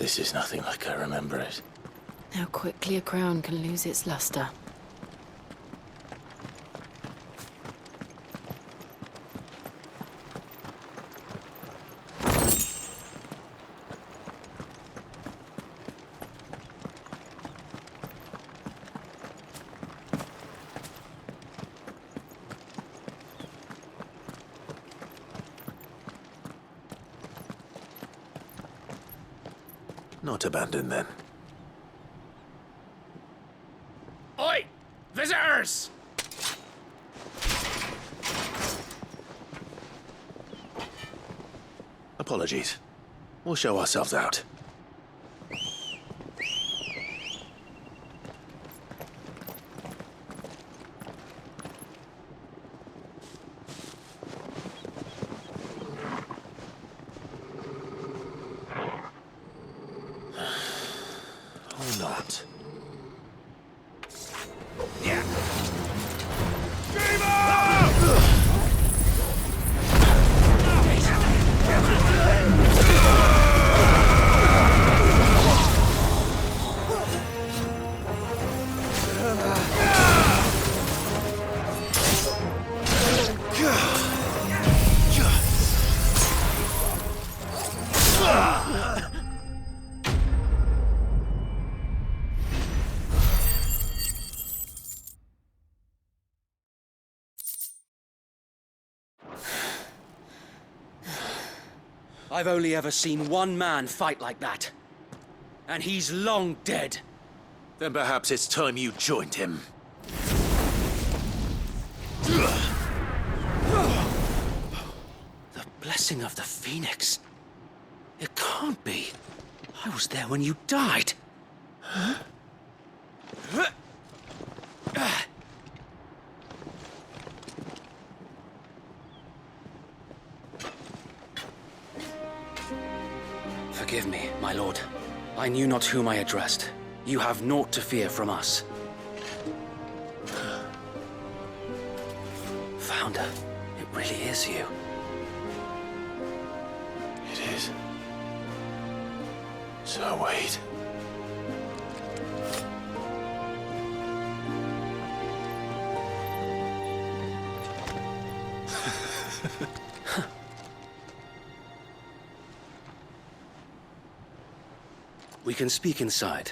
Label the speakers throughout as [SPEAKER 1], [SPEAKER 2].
[SPEAKER 1] This is nothing like I remember it.
[SPEAKER 2] How quickly a crown can lose its luster.
[SPEAKER 1] Not abandoned, then.
[SPEAKER 3] Oi! Visitors!
[SPEAKER 1] Apologies. We'll show ourselves out. Or not.
[SPEAKER 3] Yeah.
[SPEAKER 4] I've only ever seen one man fight like that. And he's long dead.
[SPEAKER 1] Then perhaps it's time you joined him.
[SPEAKER 4] The blessing of the Phoenix. It can't be. I was there when you died. Huh? Forgive me, my lord. I knew not whom I addressed. You have naught to fear from us. Founder, it really is you.
[SPEAKER 1] It is. So wait.
[SPEAKER 4] We can speak inside.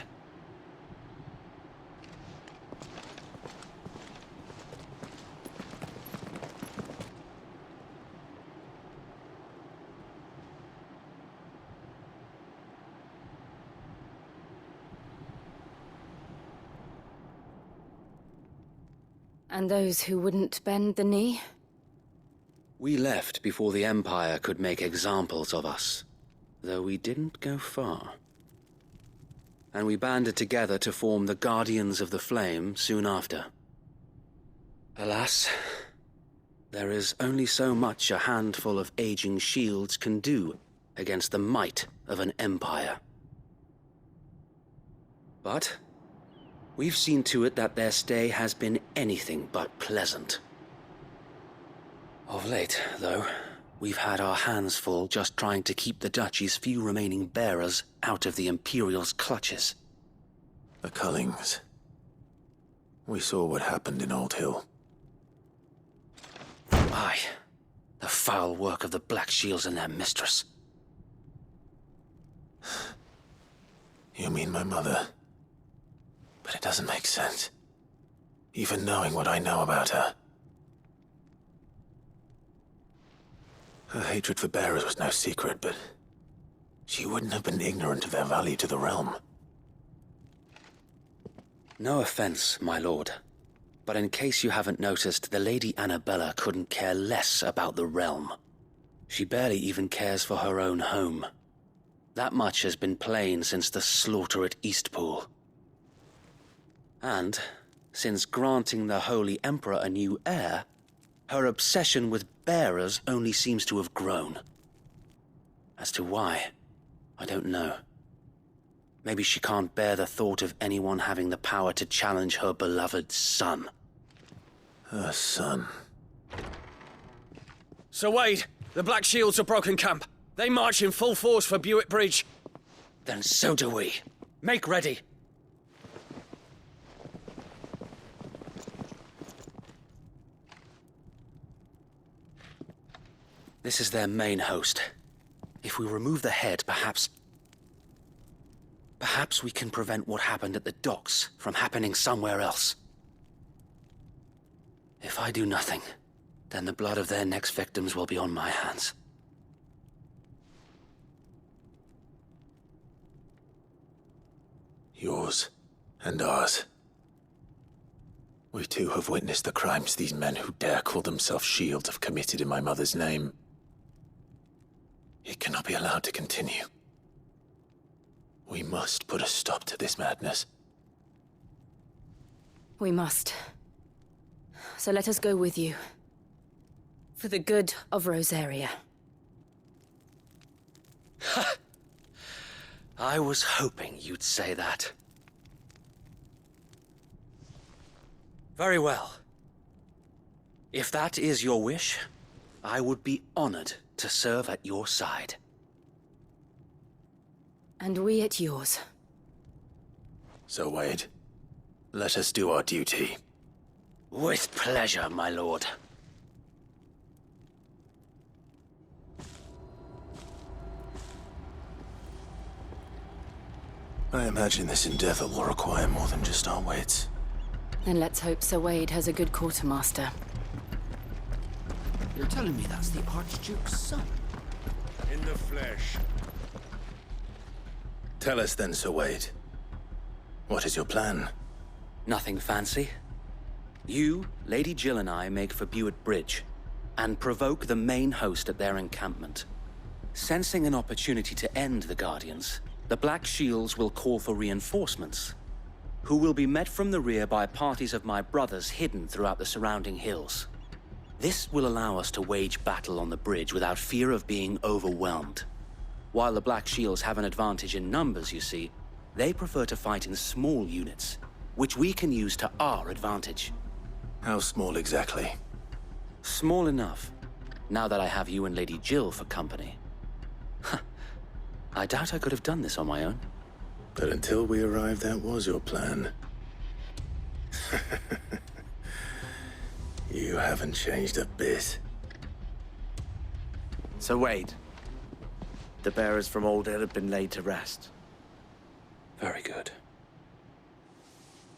[SPEAKER 2] And those who wouldn't bend the knee?
[SPEAKER 4] We left before the Empire could make examples of us, though we didn't go far. And we banded together to form the Guardians of the Flame soon after. Alas, there is only so much a handful of aging shields can do against the might of an empire. But we've seen to it that their stay has been anything but pleasant. Of late, though, we've had our hands full just trying to keep the Duchy's few remaining bearers out of the Imperial's clutches.
[SPEAKER 1] The Cullings. We saw what happened in Old Hill.
[SPEAKER 4] Aye, the foul work of the Black Shields and their mistress.
[SPEAKER 1] You mean my mother? But it doesn't make sense. Even knowing what I know about her. Her hatred for bearers was no secret, but she wouldn't have been ignorant of their value to the realm.
[SPEAKER 4] No offense, my lord, but in case you haven't noticed, the Lady Annabella couldn't care less about the realm. She barely even cares for her own home. That much has been plain since the slaughter at Eastpool. And, since granting the Holy Emperor a new heir, her obsession with bearers only seems to have grown. As to why, I don't know. Maybe she can't bear the thought of anyone having the power to challenge her beloved son.
[SPEAKER 1] Her son.
[SPEAKER 3] Sir Wade, the Black Shields have broken camp. They march in full force for Buick Bridge.
[SPEAKER 4] Then so do we. Make ready. This is their main host. If we remove the head, perhaps we can prevent what happened at the docks from happening somewhere else. If I do nothing, then the blood of their next victims will be on my hands.
[SPEAKER 1] Yours and ours. We too have witnessed the crimes these men who dare call themselves shields have committed in my mother's name. It cannot be allowed to continue. We must put a stop to this madness.
[SPEAKER 2] We must. So let us go with you. For the good of Rosaria.
[SPEAKER 4] I was hoping you'd say that. Very well. If that is your wish, I would be honored to serve at your side.
[SPEAKER 2] And we at yours.
[SPEAKER 1] So, Wade, let us do our duty.
[SPEAKER 4] With pleasure, my lord.
[SPEAKER 1] I imagine this endeavor will require more than just our wits.
[SPEAKER 2] Then let's hope Sir Wade has a good quartermaster.
[SPEAKER 3] You're telling me that's the Archduke's son?
[SPEAKER 5] In the flesh.
[SPEAKER 1] Tell us then, Sir Wade. What is your plan?
[SPEAKER 4] Nothing fancy. You, Lady Jill and I make for Buett Bridge, and provoke the main host at their encampment. Sensing an opportunity to end the Guardians, the Black Shields will call for reinforcements, who will be met from the rear by parties of my brothers hidden throughout the surrounding hills. This will allow us to wage battle on the bridge without fear of being overwhelmed. While the Black Shields have an advantage in numbers, you see, they prefer to fight in small units, which we can use to our advantage.
[SPEAKER 1] How small exactly?
[SPEAKER 4] Small enough, now that I have you and Lady Jill for company. I doubt I could have done this on my own.
[SPEAKER 1] But until we arrived, that was your plan. You haven't changed a bit.
[SPEAKER 6] So Wade, the bearers from Old Hill have been laid to rest.
[SPEAKER 4] Very good.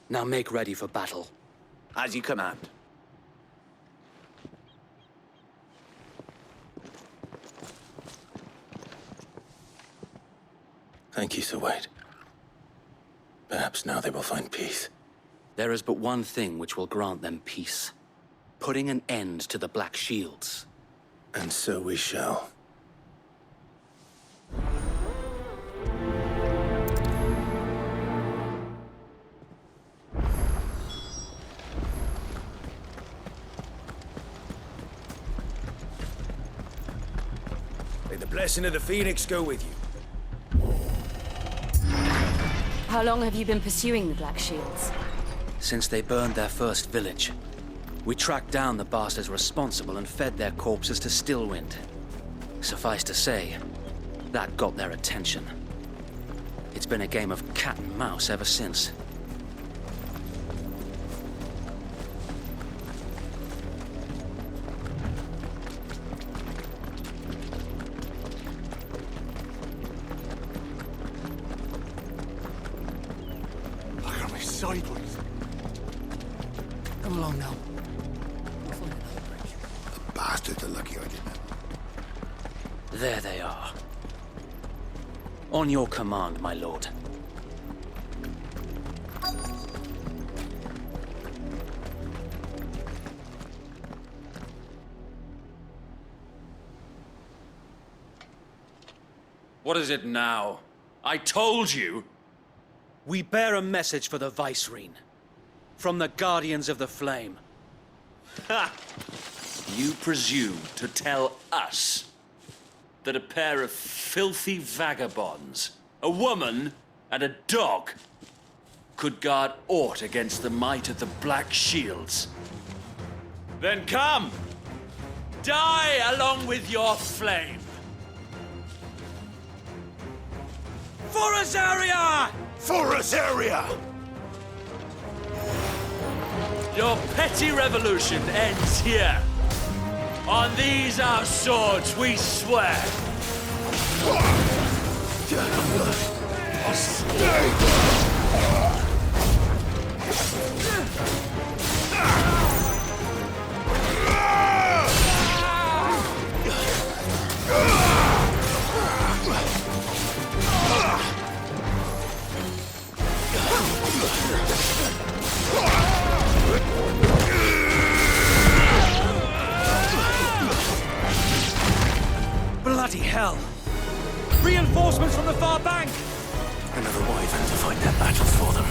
[SPEAKER 4] Now make ready for battle.
[SPEAKER 6] As you command.
[SPEAKER 1] Thank you, Sir Wade. Perhaps now they will find peace.
[SPEAKER 4] There is but one thing which will grant them peace. Putting an end to the Black Shields.
[SPEAKER 1] And so we shall.
[SPEAKER 5] May the blessing of the Phoenix go with you.
[SPEAKER 2] How long have you been pursuing the Black Shields?
[SPEAKER 4] Since they burned their first village, we tracked down the bastards responsible and fed their corpses to Stillwind. Suffice to say, that got their attention. It's been a game of cat and mouse ever since.
[SPEAKER 5] Look at me sideways.
[SPEAKER 3] Come along now.
[SPEAKER 5] The bastards are lucky I didn't.
[SPEAKER 4] There they are. On your command, my lord.
[SPEAKER 3] What is it now? I told you!
[SPEAKER 4] We bear a message for the Vicereine. From the Guardians of the Flame.
[SPEAKER 3] Ha! You presume to tell us that a pair of filthy vagabonds, a woman and a dog, could guard aught against the might of the Black Shields? Then come! Die along with your flame! For Rosaria!
[SPEAKER 5] For Rosaria!
[SPEAKER 3] Your petty revolution ends here. On these our swords we swear.
[SPEAKER 7] Bloody hell! Reinforcements from the far bank!
[SPEAKER 1] Another wyvern to fight their battles for them.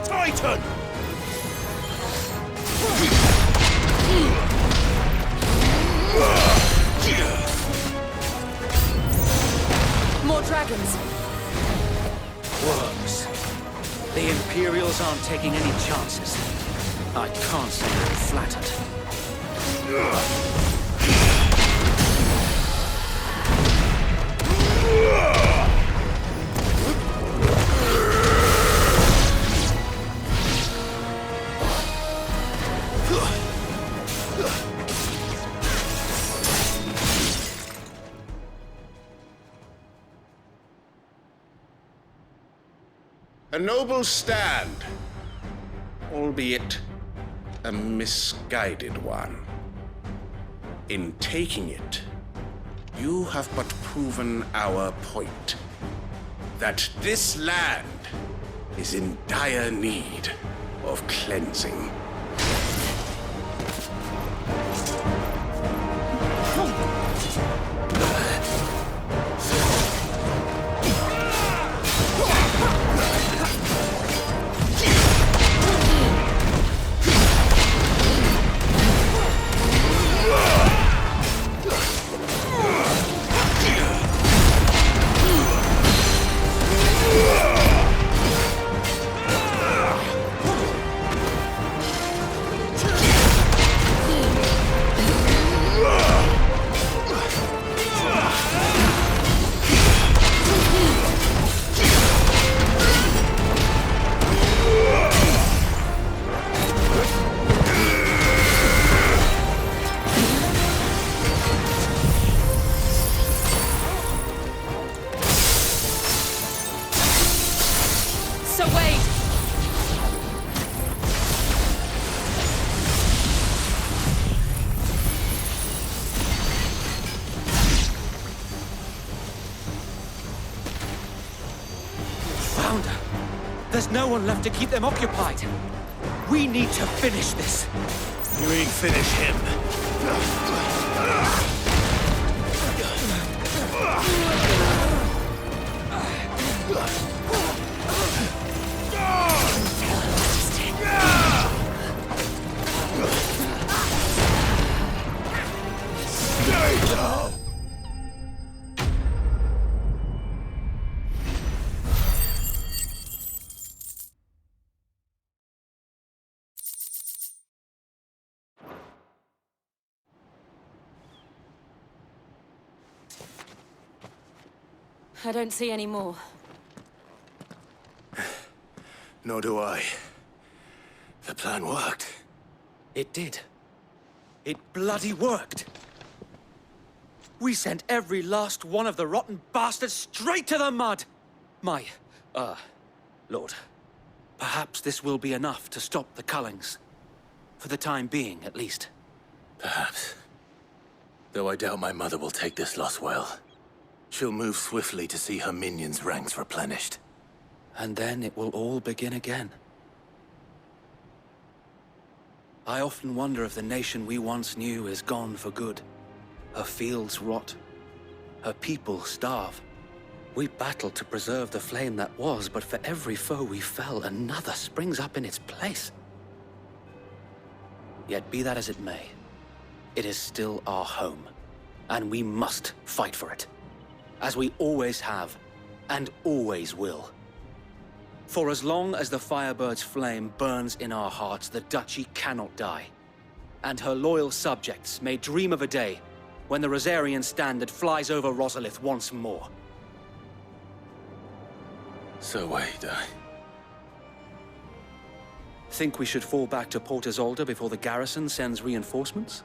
[SPEAKER 5] Titan!
[SPEAKER 2] More dragons.
[SPEAKER 7] Worms. The Imperials aren't taking any chances. I can't say I'm flattered.
[SPEAKER 8] A noble stand, albeit a misguided one. In taking it, you have but proven our point, that this land is in dire need of cleansing.
[SPEAKER 2] So wait!
[SPEAKER 7] Founder! There's no one left to keep them occupied. We need to finish this.
[SPEAKER 5] You ain't finish him.
[SPEAKER 2] I don't see any more.
[SPEAKER 1] Nor do I. The plan worked.
[SPEAKER 7] It did. It bloody worked. We sent every last one of the rotten bastards straight to the mud! My, Lord, perhaps this will be enough to stop the Cullings. For the time being, at least.
[SPEAKER 1] Perhaps. Though I doubt my mother will take this loss well. She'll move swiftly to see her minions' ranks replenished.
[SPEAKER 4] And then it will all begin again. I often wonder if the nation we once knew is gone for good. Her fields rot. Her people starve. We battled to preserve the flame that was, but for every foe we fell, another springs up in its place. Yet be that as it may, it is still our home, and we must fight for it. As we always have, and always will.
[SPEAKER 7] For as long as the Firebird's flame burns in our hearts, the Duchy cannot die. And her loyal subjects may dream of a day when the Rosarian standard flies over Rosalith once more.
[SPEAKER 1] So wait,
[SPEAKER 7] Think we should fall back to Port Isolde before the garrison sends reinforcements?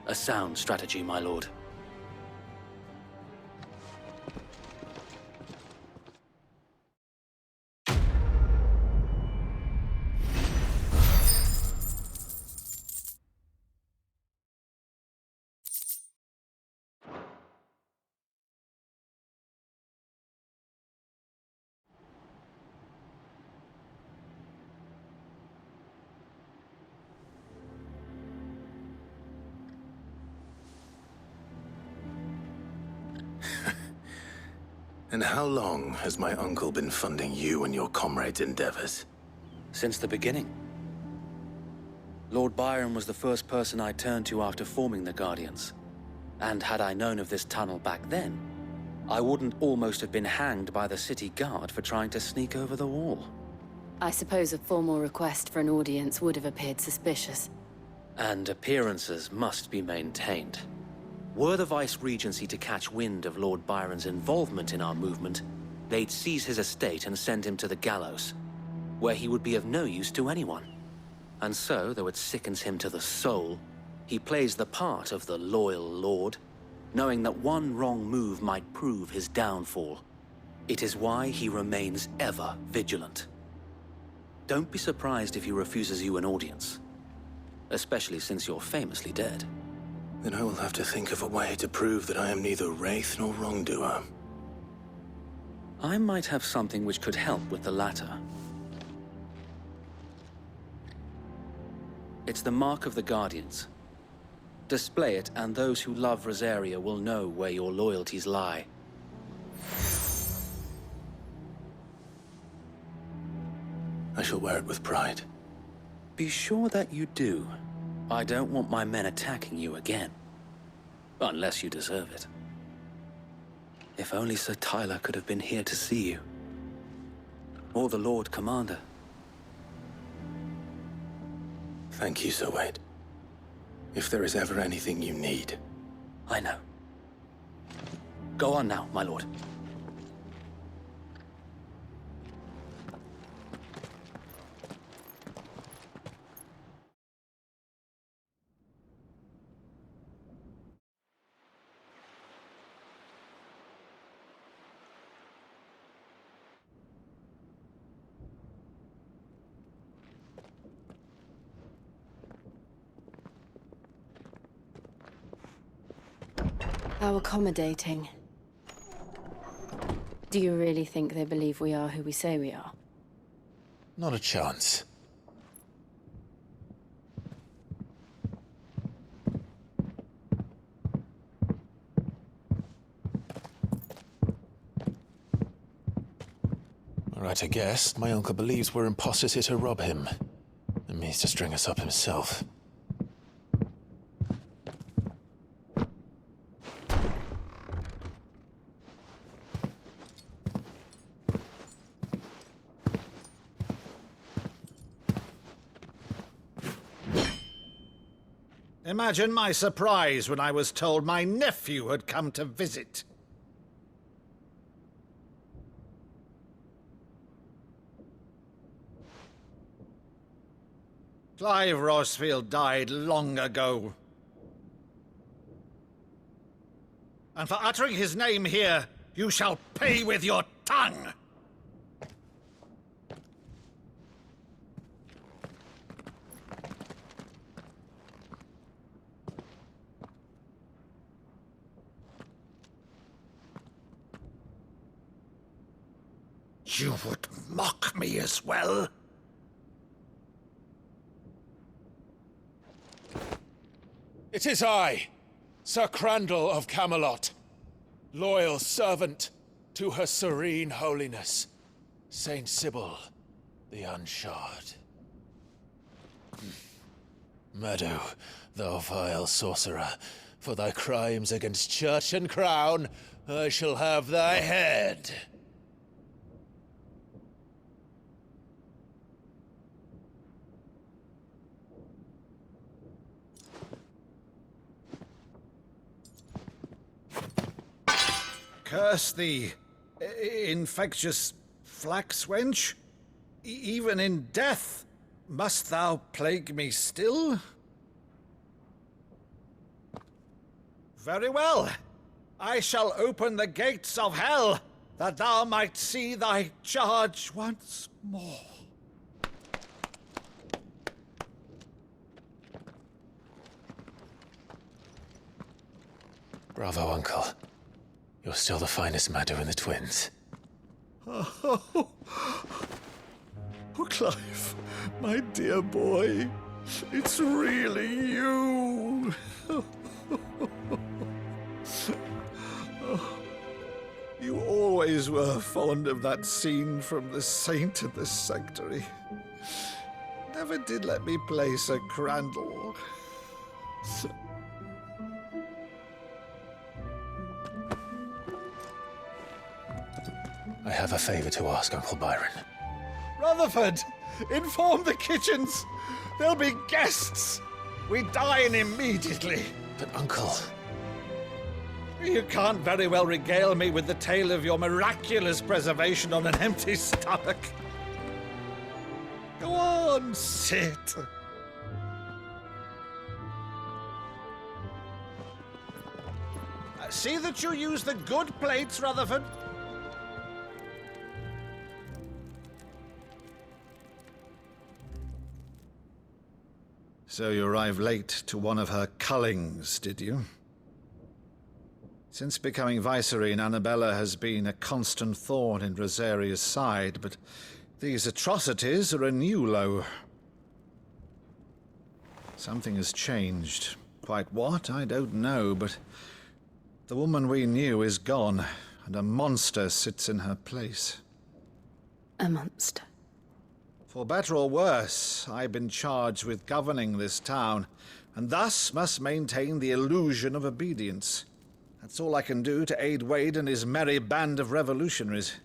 [SPEAKER 7] A sound strategy, my lord.
[SPEAKER 1] And how long has my uncle been funding you and your comrades' endeavors?
[SPEAKER 7] Since the beginning. Lord Byron was the first person I turned to after forming the Guardians. And had I known of this tunnel back then, I wouldn't almost have been hanged by the city guard for trying to sneak over the wall.
[SPEAKER 2] I suppose a formal request for an audience would have appeared suspicious.
[SPEAKER 7] And appearances must be maintained. Were the Vice-Regency to catch wind of Lord Byron's involvement in our movement, they'd seize his estate and send him to the gallows, where he would be of no use to anyone. And so, though it sickens him to the soul, he plays the part of the loyal lord, knowing that one wrong move might prove his downfall. It is why he remains ever vigilant. Don't be surprised if he refuses you an audience, especially since you're famously dead.
[SPEAKER 1] Then I will have to think of a way to prove that I am neither wraith nor wrongdoer.
[SPEAKER 7] I might have something which could help with the latter. It's the mark of the Guardians. Display it, and those who love Rosaria will know where your loyalties lie.
[SPEAKER 1] I shall wear it with pride.
[SPEAKER 7] Be sure that you do. I don't want my men attacking you again. Unless you deserve it. If only Sir Tyler could have been here to see you. Or the Lord Commander.
[SPEAKER 1] Thank you, Sir Wade. If there is ever anything you need.
[SPEAKER 7] I know. Go on now, my lord.
[SPEAKER 2] How accommodating. Do you really think they believe we are who we say we are?
[SPEAKER 1] Not a chance. All right, I guess. My uncle believes we're imposters here to rob him. And means to string us up himself.
[SPEAKER 9] Imagine my surprise when I was told my nephew had come to visit. Clive Rosfield died long ago. And for uttering his name here, you shall pay with your tongue! You would mock me as well?
[SPEAKER 10] It is I, Sir Crandall of Camelot, loyal servant to Her Serene Holiness, Saint Sybil the Unshod. Meadow, thou vile sorcerer, for thy crimes against church and crown, I shall have thy head.
[SPEAKER 9] Curse thee, infectious flax wench. Even in death, must thou plague me still? Very well. I shall open the gates of hell, that thou might see thy charge once more.
[SPEAKER 1] Bravo, Uncle. You're still the finest Modo in the twins.
[SPEAKER 9] Oh, Clive, my dear boy, it's really you. You always were fond of that scene from The Saint and the Sanctuary. Never did let me play Sir Crandall.
[SPEAKER 1] I have a favor to ask, Uncle Byron.
[SPEAKER 9] Rutherford, inform the kitchens. There'll be guests. We dine immediately.
[SPEAKER 1] But, Uncle...
[SPEAKER 9] You can't very well regale me with the tale of your miraculous preservation on an empty stomach. Go on, sit. See that you use the good plates, Rutherford. So you arrived late to one of her cullings, did you? Since becoming Vicereine, Annabella has been a constant thorn in Rosaria's side, but these atrocities are a new low. Something has changed. Quite what, I don't know, but the woman we knew is gone, and a monster sits in her place.
[SPEAKER 2] A monster.
[SPEAKER 9] For better or worse, I've been charged with governing this town, and thus must maintain the illusion of obedience. That's all I can do to aid Wade and his merry band of revolutionaries.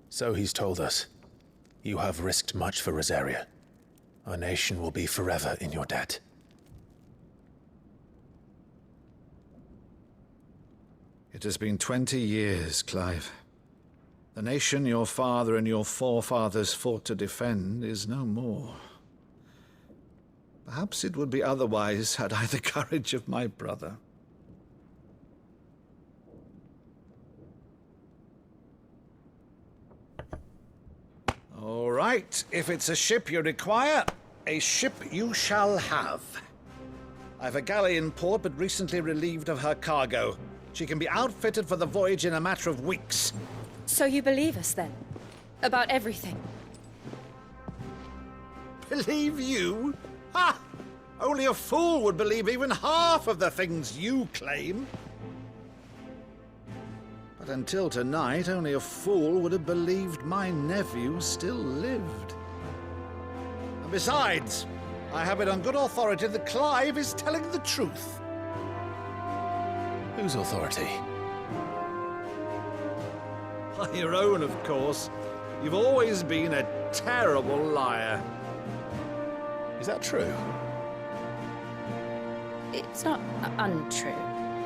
[SPEAKER 1] So he's told us. You have risked much for Rosaria. Our nation will be forever in your debt.
[SPEAKER 9] It has been 20 years, Clive. The nation your father and your forefathers fought to defend is no more. Perhaps it would be otherwise had I the courage of my brother. All right, if it's a ship you require, a ship you shall have. I've a galley in port, but recently relieved of her cargo. She can be outfitted for the voyage in a matter of weeks.
[SPEAKER 2] So you believe us, then? About everything?
[SPEAKER 9] Believe you? Ha! Only a fool would believe even half of the things you claim. But until tonight, only a fool would have believed my nephew still lived. And besides, I have it on good authority that Clive is telling the truth.
[SPEAKER 1] Whose authority?
[SPEAKER 9] On your own, of course. You've always been a terrible liar.
[SPEAKER 1] Is that true?
[SPEAKER 2] It's not untrue.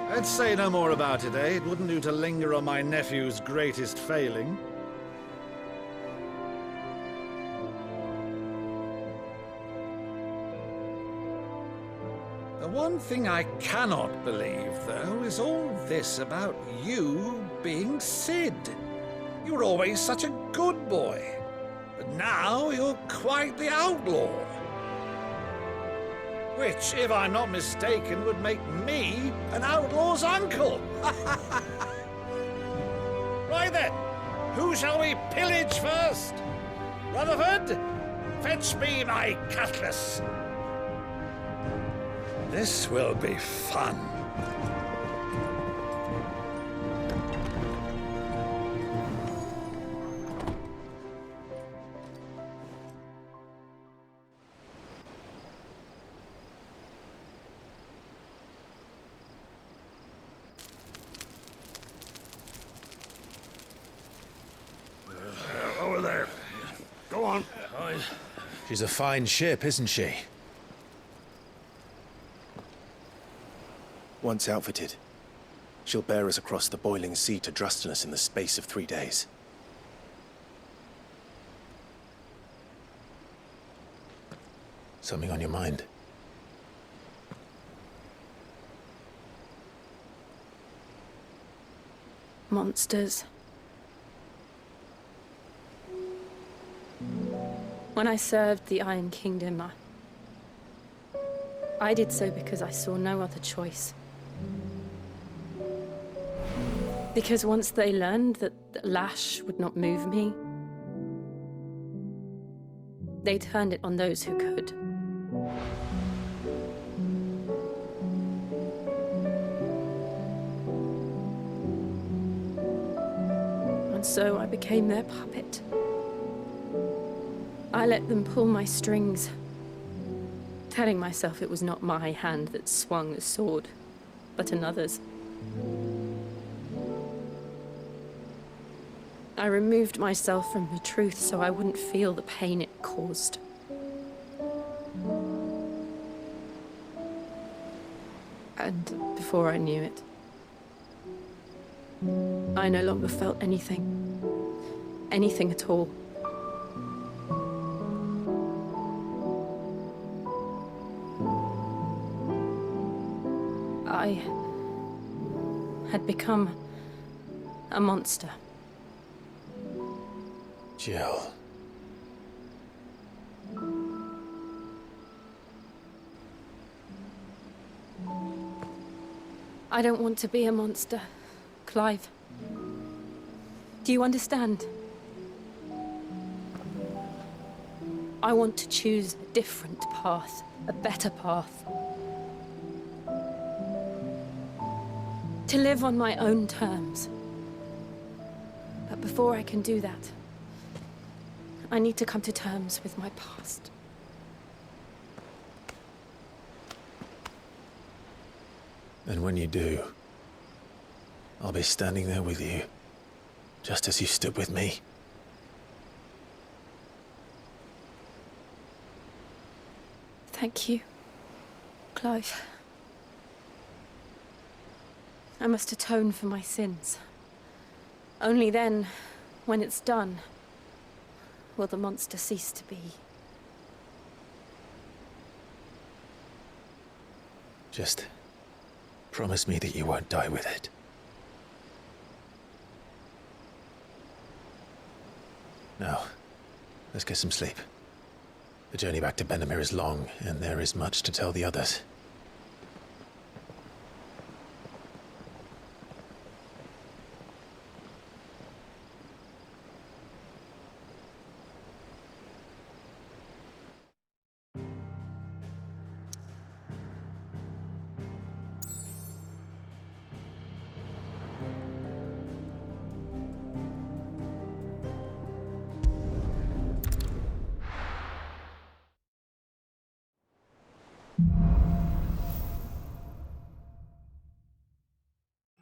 [SPEAKER 9] Let's say no more about it, eh? It wouldn't do to linger on my nephew's greatest failing. The one thing I cannot believe, though, is all this about you being Sid. You were always such a good boy, but now you're quite the outlaw. Which, if I'm not mistaken, would make me an outlaw's uncle. Right then, who shall we pillage first? Rutherford, fetch me my cutlass. This will be fun.
[SPEAKER 5] Over there. Go on.
[SPEAKER 1] She's a fine ship, isn't she?
[SPEAKER 5] Once outfitted,
[SPEAKER 11] She'll bear us across the boiling sea to Drustenus in the space of 3 days.
[SPEAKER 1] Something on your mind?
[SPEAKER 2] Monsters. When I served the Iron Kingdom, I did so because I saw no other choice. Because once they learned that the lash would not move me, they turned it on those who could. And so I became their puppet. I let them pull my strings, telling myself it was not my hand that swung the sword, but another's. I removed myself from the truth so I wouldn't feel the pain it caused. And before I knew it, I no longer felt anything. Anything at all. I had become a monster.
[SPEAKER 1] Jill.
[SPEAKER 2] I don't want to be a monster, Clive. Do you understand? I want to choose a different path, a better path. To live on my own terms. But before I can do that, I need to come to terms with my past.
[SPEAKER 1] And when you do, I'll be standing there with you, just as you stood with me.
[SPEAKER 2] Thank you, Clive. I must atone for my sins. Only then, when it's done, will the monster cease to be.
[SPEAKER 1] Just promise me that you won't die with it. Now, let's get some sleep. The journey back to Benamir is long, and there is much to tell the others.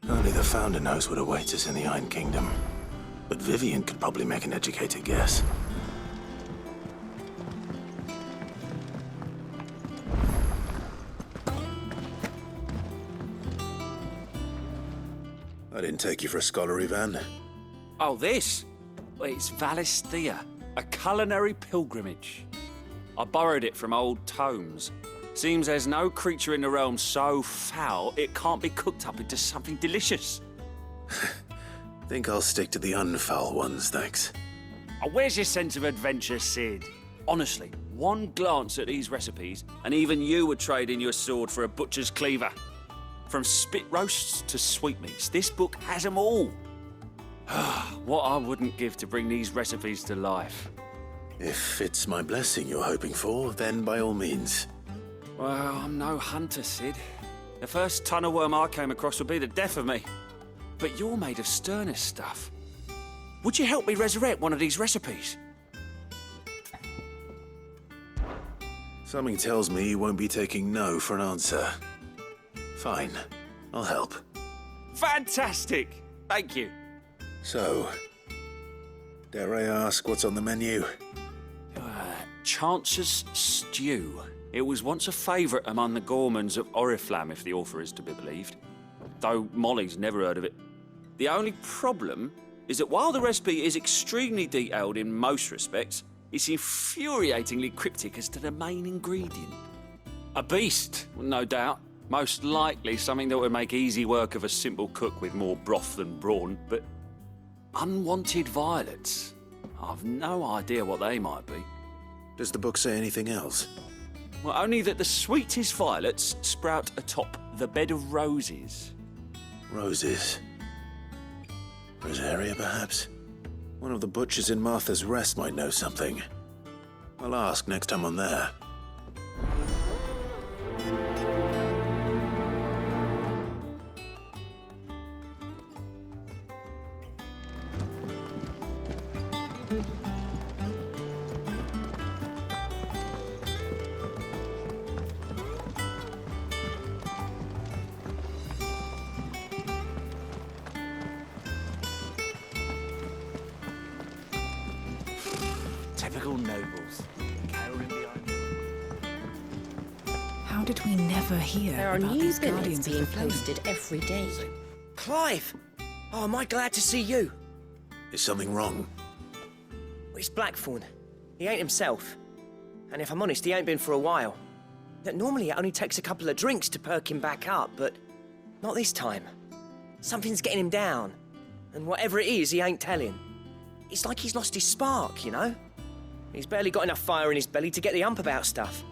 [SPEAKER 1] Only the Founder knows what awaits us in the Iron Kingdom. But Vivian could probably make an educated guess. I didn't take you for a scholar, Ivan.
[SPEAKER 3] Oh, this? Well, it's Valisthea, a culinary pilgrimage. I borrowed it from old tomes. Seems there's no creature in the realm so foul it can't be cooked up into something delicious.
[SPEAKER 1] Think I'll stick to the unfoul ones, thanks.
[SPEAKER 3] Oh, where's your sense of adventure, Sid? Honestly, one glance at these recipes, and even you would trade in your sword for a butcher's cleaver. From spit roasts to sweetmeats, this book has them all. What I wouldn't give to bring these recipes to life.
[SPEAKER 1] If it's my blessing you're hoping for, then by all means.
[SPEAKER 3] Well, I'm no hunter, Sid. The first tunnel worm I came across would be the death of me. But you're made of sterner stuff. Would you help me resurrect one of these recipes?
[SPEAKER 1] Something tells me you won't be taking no for an answer. Fine, I'll help.
[SPEAKER 3] Fantastic! Thank you.
[SPEAKER 1] So, dare I ask what's on the menu?
[SPEAKER 3] Chance's Stew. It was once a favourite among the gourmands of Oriflamme, if the author is to be believed. though Molly's never heard of it. The only problem is that while the recipe is extremely detailed in most respects, it's infuriatingly cryptic as to the main ingredient. A beast, no doubt. Most likely something that would make easy work of a simple cook with more broth than brawn, but unwanted violets. I've no idea what they might be.
[SPEAKER 1] Does the book say anything else?
[SPEAKER 3] Well, only that the sweetest violets sprout atop the bed of roses.
[SPEAKER 1] Roses. Rosaria, perhaps? One of the butchers in Martha's Rest might know something. I'll ask next time I'm there.
[SPEAKER 6] Typical nobles. Cowering behind them.
[SPEAKER 12] How did we never hear
[SPEAKER 13] There are
[SPEAKER 12] about
[SPEAKER 13] new
[SPEAKER 12] these
[SPEAKER 13] billets
[SPEAKER 12] guardians of
[SPEAKER 13] being
[SPEAKER 12] the flame?
[SPEAKER 13] posted every day.
[SPEAKER 6] Clive! Oh, am I glad to see you?
[SPEAKER 1] Is something wrong?
[SPEAKER 6] It's Blackthorn. He ain't himself. And if I'm honest, he ain't been for a while. That normally it only takes a couple of drinks to perk him back up, but not this time. Something's getting him down. And whatever it is, he ain't telling. It's like he's lost his spark, you know? He's barely got enough fire in his belly to get the ump about stuff.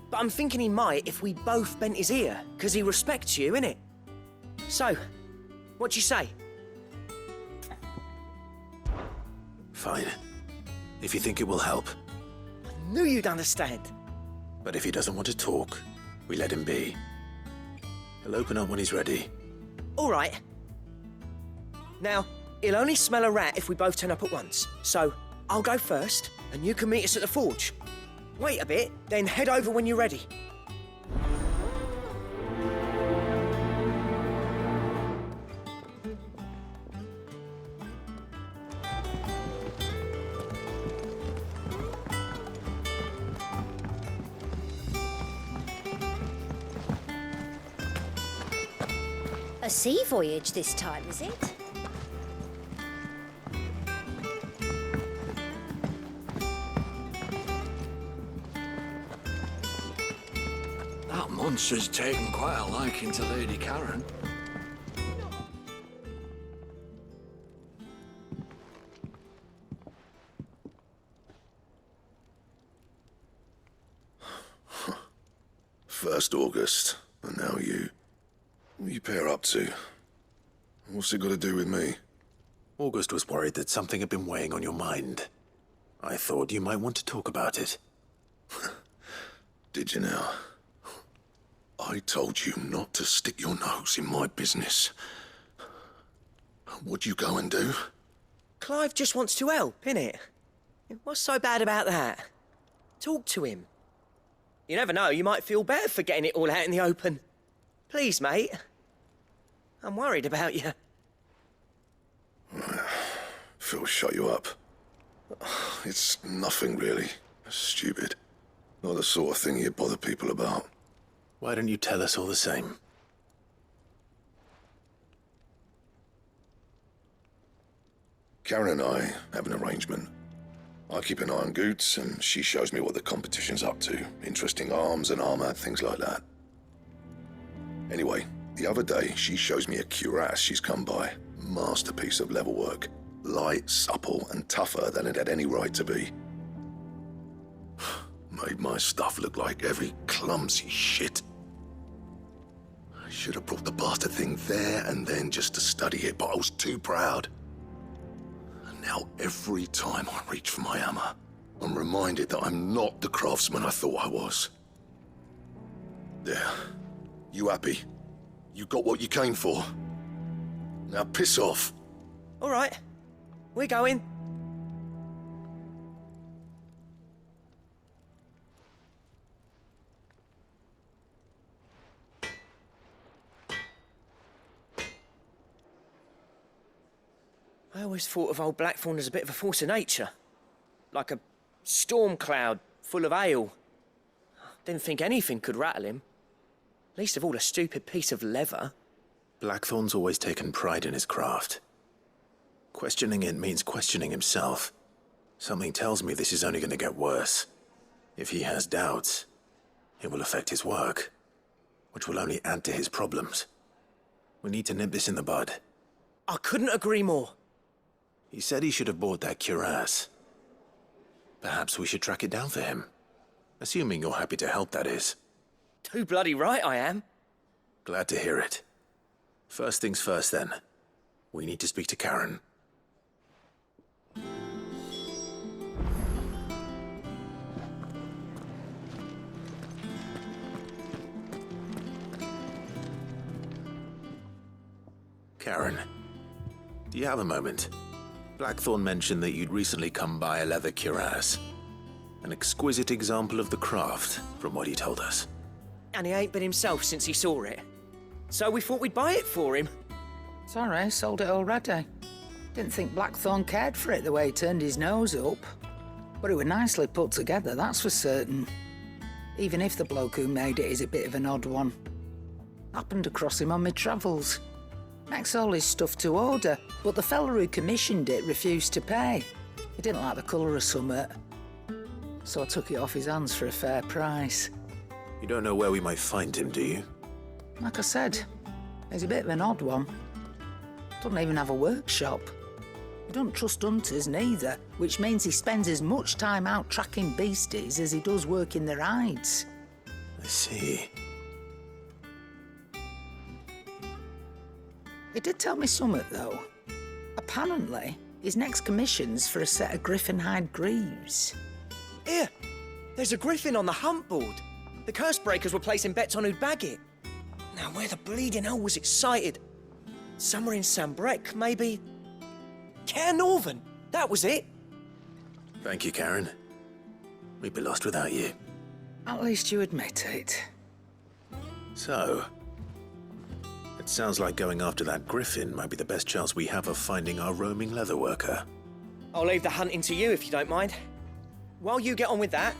[SPEAKER 6] But I'm thinking he might if we both bent his ear, because he respects you, innit? So, what do you say?
[SPEAKER 1] Fine. If you think it will help.
[SPEAKER 6] I knew you'd understand.
[SPEAKER 1] But if he doesn't want to talk, we let him be. He'll open up when he's ready.
[SPEAKER 6] All right. Now, he'll only smell a rat if we both turn up at once. So, I'll go first, and you can meet us at the forge. Wait a bit, then head over when you're ready.
[SPEAKER 13] A sea voyage this time, is it?
[SPEAKER 14] That monster's taken quite a liking to Lady Karen.
[SPEAKER 15] First August, and now you. What are you pair up to? What's it got to do with me?
[SPEAKER 1] August was worried that something had been weighing on your mind. I thought you might want to talk about it.
[SPEAKER 15] Did you now? I told you not to stick your nose in my business. What'd you go and do?
[SPEAKER 6] Clive just wants to help, innit? What's so bad about that? Talk to him. You never know, you might feel better for getting it all out in the open. Please, mate. I'm worried about you.
[SPEAKER 15] Phil shut you up. It's nothing really. Stupid. Not the sort of thing you bother people about.
[SPEAKER 1] Why don't you tell us all the same?
[SPEAKER 15] Karen and I have an arrangement. I keep an eye on Goots, and she shows me what the competition's up to. Interesting arms and armor, things like that. Anyway, the other day, she shows me a cuirass she's come by. Masterpiece of level work. Light, supple, and tougher than it had any right to be. Made my stuff look like every clumsy shit. I should have brought the bastard thing there and then just to study it, but I was too proud. And now every time I reach for my hammer, I'm reminded that I'm not the craftsman I thought I was. There. You happy? You got what you came for? Now piss off.
[SPEAKER 6] All right. We're going. I always thought of old Blackthorn as a bit of a force of nature. Like a storm cloud full of ale. Didn't think anything could rattle him. Least of all a stupid piece of leather.
[SPEAKER 1] Blackthorn's always taken pride in his craft. Questioning it means questioning himself. Something tells me this is only going to get worse. If he has doubts, it will affect his work, which will only add to his problems. We need to nip this in the bud.
[SPEAKER 6] I couldn't agree more.
[SPEAKER 1] He said he should have bought that cuirass. Perhaps we should track it down for him. Assuming you're happy to help, that is.
[SPEAKER 6] Too bloody right I am.
[SPEAKER 1] Glad to hear it. First things first, then. We need to speak to Karen. Karen, do you have a moment? Blackthorn mentioned that you'd recently come by a leather cuirass. An exquisite example of the craft, from what he told us.
[SPEAKER 6] And he ain't been himself since he saw it. So we thought we'd buy it for him.
[SPEAKER 12] Sorry, sold it already. Didn't think Blackthorn cared for it the way he turned his nose up. But it were nicely put together, that's for certain. Even if the bloke who made it is a bit of an odd one. Happened to cross him on my travels. Makes all his stuff to order, but the fella who commissioned it refused to pay. He didn't like the colour of summit. So I took it off his hands for a fair price.
[SPEAKER 1] You don't know where we might find him, do you?
[SPEAKER 12] Like I said, he's a bit of an odd one. Doesn't even have a workshop. He doesn't trust hunters neither, which means he spends as much time out tracking beasties as he does working their hides.
[SPEAKER 1] I see.
[SPEAKER 12] He did tell me something, though. Apparently, his next commission's for a set of griffin hide greaves.
[SPEAKER 6] Here, there's a griffin on the hunt board. The curse breakers were placing bets on who'd bag it. Now, where the bleeding hell was it sighted? Somewhere in Sambrec, maybe? Care Northern, that was it.
[SPEAKER 1] Thank you, Karen. We'd be lost without you.
[SPEAKER 12] At least you admit it.
[SPEAKER 1] So, it sounds like going after that griffin might be the best chance we have of finding our roaming leatherworker.
[SPEAKER 6] I'll leave the hunting to you if you don't mind. While you get on with that,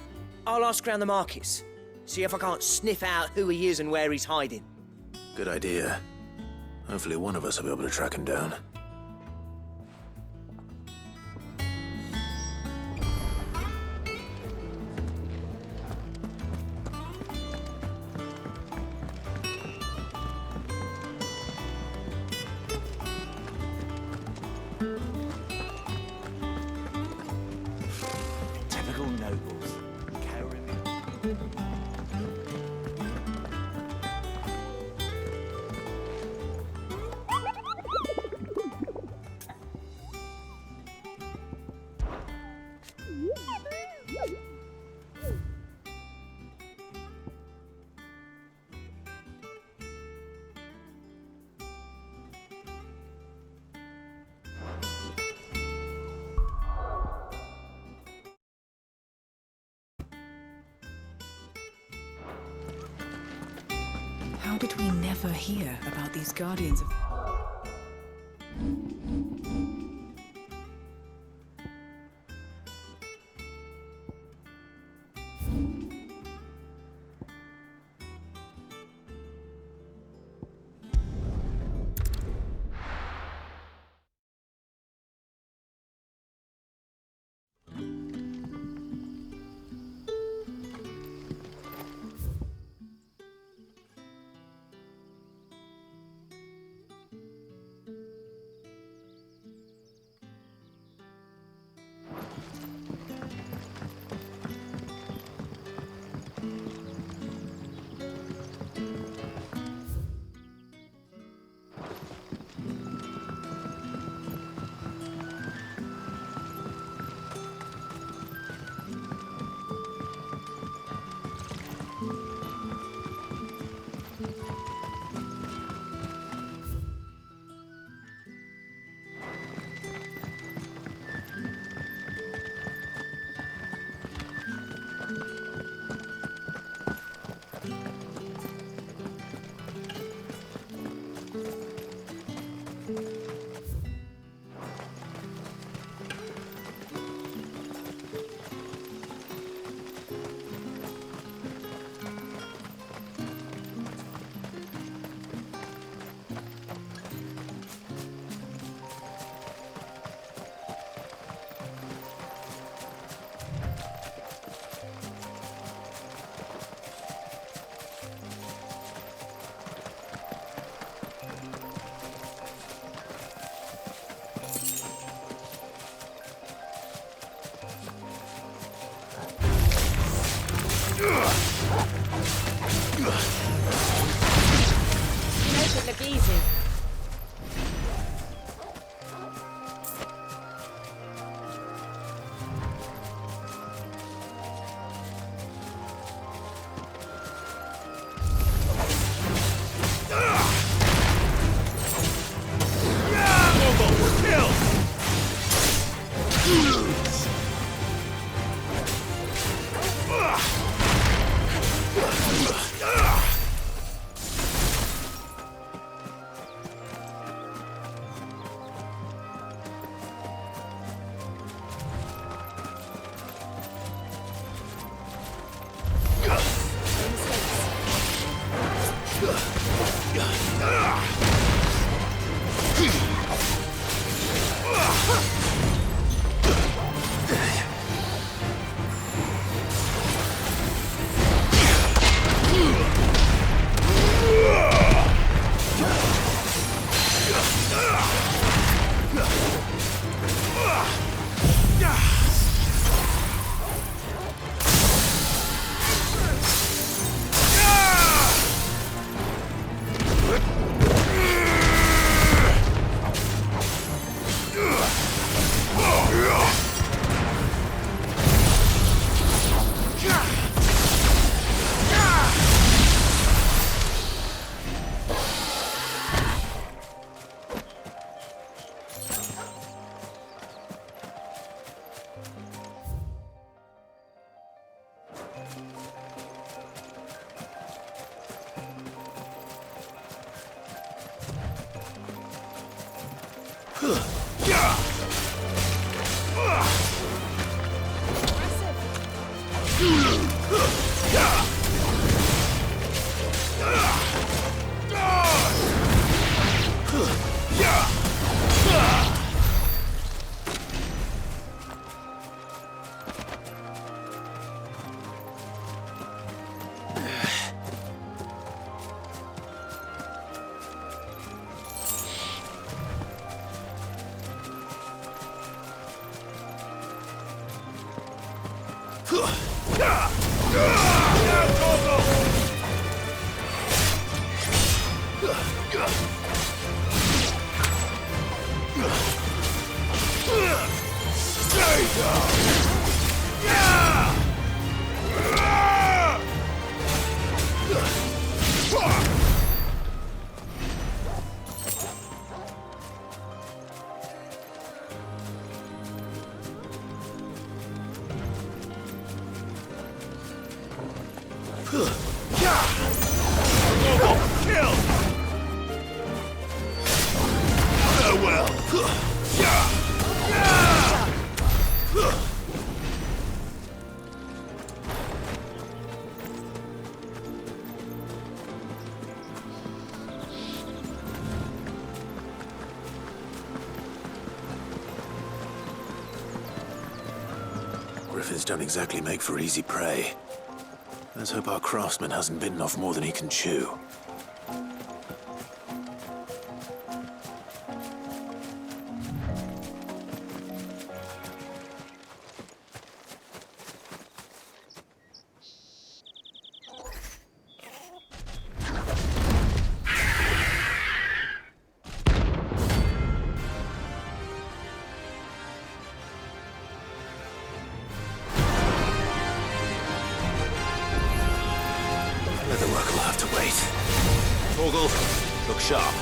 [SPEAKER 6] I'll ask around the markets. See if I can't sniff out who he is and where he's hiding.
[SPEAKER 1] Good idea. Hopefully one of us will be able to track him down.
[SPEAKER 14] Typical nobles. Karen.
[SPEAKER 12] How did we never hear about these guardians of...
[SPEAKER 2] Make it look easy.
[SPEAKER 1] Griffins don't exactly make for easy prey. Let's hope our craftsman hasn't bitten off more than he can chew. Leatherwork will have to wait. Torgal, look sharp.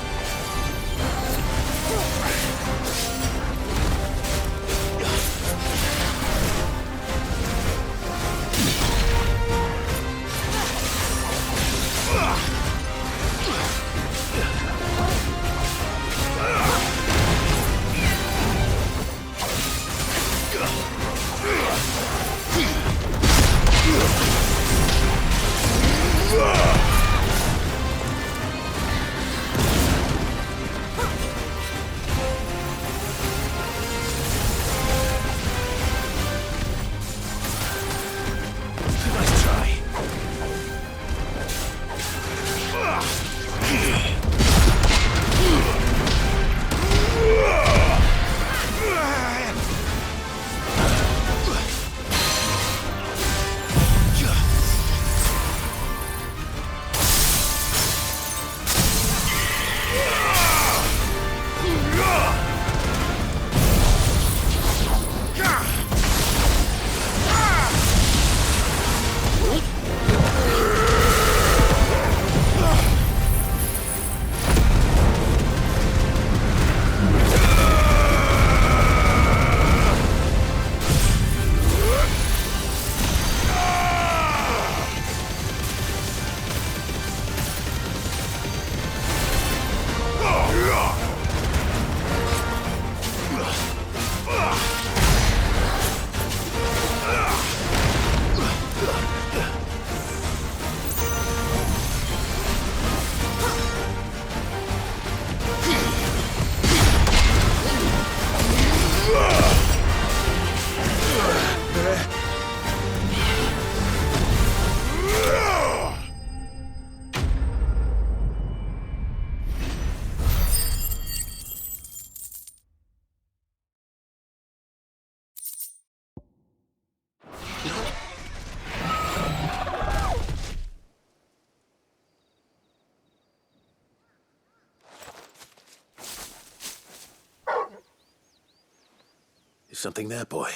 [SPEAKER 1] Is something there, boy?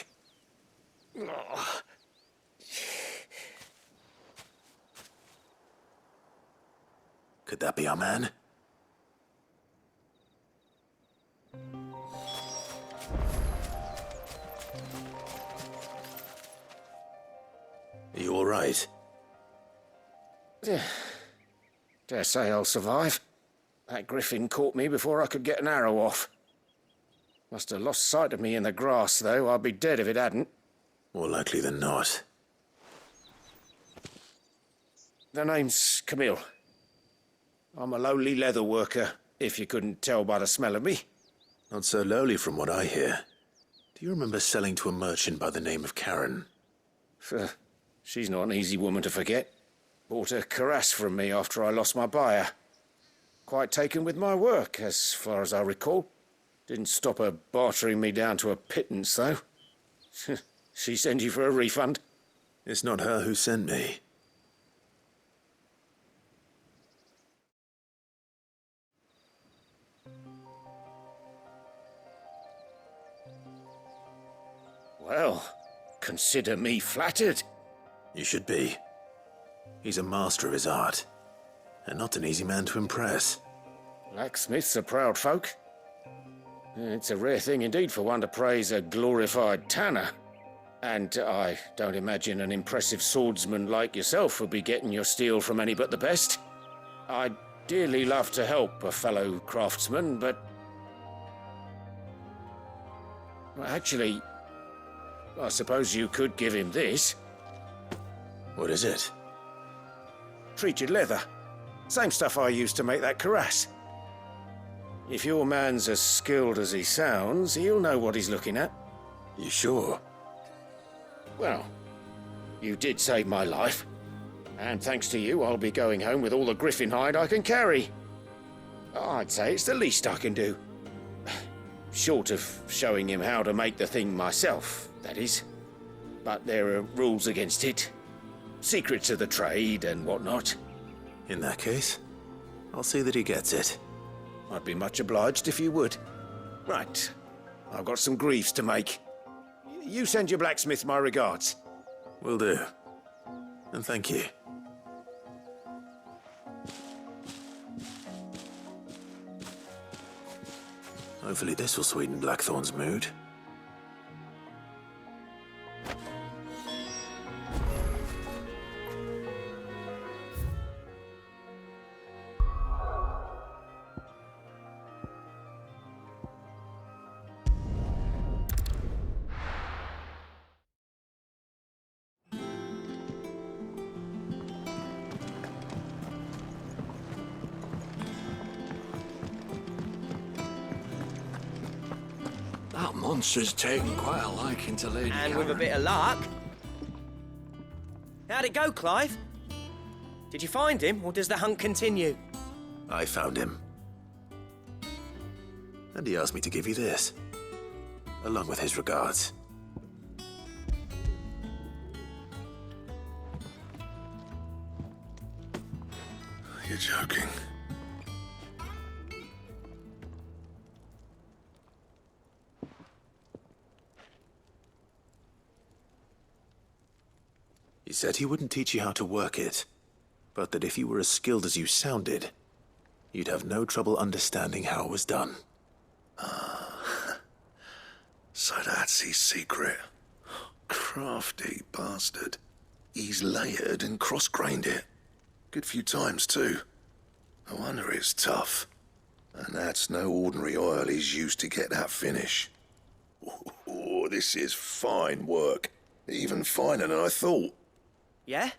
[SPEAKER 1] Could that be our man? Are you all right?
[SPEAKER 8] Dare say I'll survive. That griffin caught me before I could get an arrow off. Must have lost sight of me in the grass, though. I'd be dead if it hadn't.
[SPEAKER 1] More likely than not.
[SPEAKER 8] The name's Camille. I'm a lowly leather worker, if you couldn't tell by the smell of me.
[SPEAKER 1] Not so lowly from what I hear. Do you remember selling to a merchant by the name of Karen?
[SPEAKER 8] She's not an easy woman to forget. Bought a cuirass from me after I lost my buyer. Quite taken with my work, as far as I recall. Didn't stop her bartering me down to a pittance, though. She sent you for a refund?
[SPEAKER 1] It's not her who sent me.
[SPEAKER 8] Well, consider me flattered.
[SPEAKER 1] You should be. He's a master of his art, and not an easy man to impress.
[SPEAKER 8] Blacksmiths are proud folk. It's a rare thing indeed for one to praise a glorified tanner. And I don't imagine an impressive swordsman like yourself would be getting your steel from any but the best. I'd dearly love to help a fellow craftsman, but... well, actually, I suppose you could give him this.
[SPEAKER 1] What is it?
[SPEAKER 8] Treated leather. Same stuff I used to make that cuirass. If your man's as skilled as he sounds, he'll know what he's looking at.
[SPEAKER 1] You sure?
[SPEAKER 8] Well, you did save my life. And thanks to you, I'll be going home with all the griffin hide I can carry. I'd say it's the least I can do. Short of showing him how to make the thing myself, that is. But there are rules against it. Secrets of the trade and whatnot.
[SPEAKER 1] In that case, I'll see that he gets it.
[SPEAKER 8] I'd be much obliged if you would. Right. I've got some greaves to make. You send your blacksmith my regards.
[SPEAKER 1] Will do. And thank you. Hopefully this will sweeten Blackthorn's mood.
[SPEAKER 14] That monster's taken quite a liking to Lady
[SPEAKER 6] And
[SPEAKER 14] Karen.
[SPEAKER 6] with a bit of luck... How'd it go, Clive? Did you find him, or does the hunt continue?
[SPEAKER 1] I found him. And he asked me to give you this, along with his regards.
[SPEAKER 15] You're joking.
[SPEAKER 1] He said he wouldn't teach you how to work it, but that if you were as skilled as you sounded, you'd have no trouble understanding how it was done.
[SPEAKER 15] So that's his secret. Crafty bastard. He's layered and cross-grained it. Good few times, too. No wonder it's tough. And that's no ordinary oil he's used to get that finish. Oh, this is fine work. Even finer than I thought.
[SPEAKER 6] Yeah?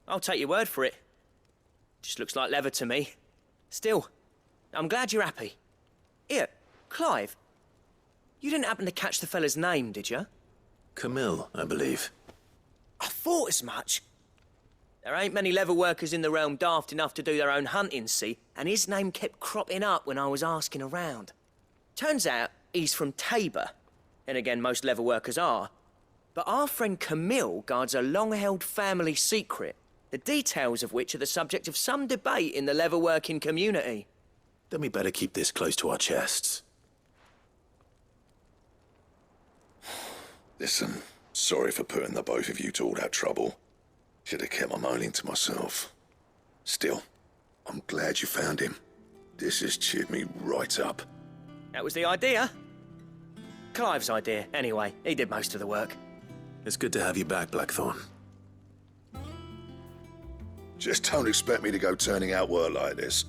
[SPEAKER 6] I'll take your word for it. Just looks like leather to me. Still, I'm glad you're happy. Here, Clive. You didn't happen to catch the fella's name, did you?
[SPEAKER 1] Camille, I believe.
[SPEAKER 6] I thought as much. There ain't many leather workers in the realm daft enough to do their own hunting, see? And his name kept cropping up when I was asking around. Turns out he's from Tabor. And again, most leather workers are. But our friend Camille guards a long-held family secret, the details of which are the subject of some debate in the leatherworking community.
[SPEAKER 1] Then we better keep this close to our chests.
[SPEAKER 15] Listen, sorry for putting the both of you to all that trouble. Should have kept my moaning to myself. Still, I'm glad you found him. This has cheered me right up.
[SPEAKER 6] That was the idea. Clive's idea, anyway. He did most of the work.
[SPEAKER 1] It's good to have you back, Blackthorn.
[SPEAKER 15] Just don't expect me to go turning out work like this.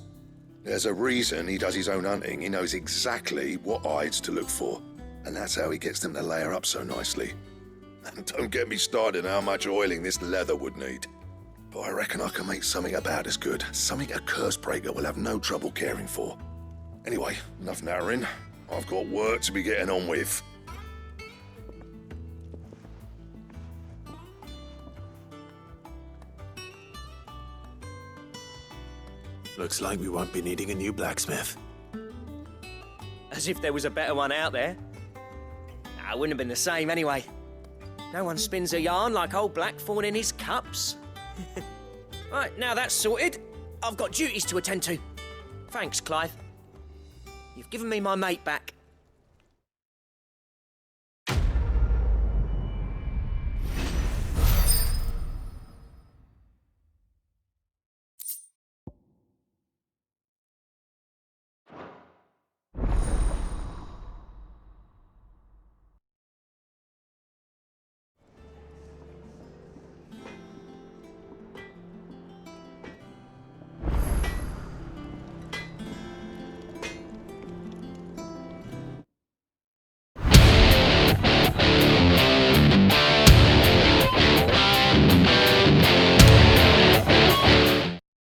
[SPEAKER 15] There's a reason he does his own hunting. He knows exactly what hides to look for. And that's how he gets them to layer up so nicely. And don't get me started on how much oiling this leather would need. But I reckon I can make something about as good. Something a Cursebreaker will have no trouble caring for. Anyway, enough narrowing. I've got work to be getting on with.
[SPEAKER 1] Looks like we won't be needing a new blacksmith.
[SPEAKER 6] As if there was a better one out there. Nah, it wouldn't have been the same anyway. No one spins a yarn like old Blackthorn in his cups. Right, now that's sorted, I've got duties to attend to. Thanks, Clive. You've given me my mate back.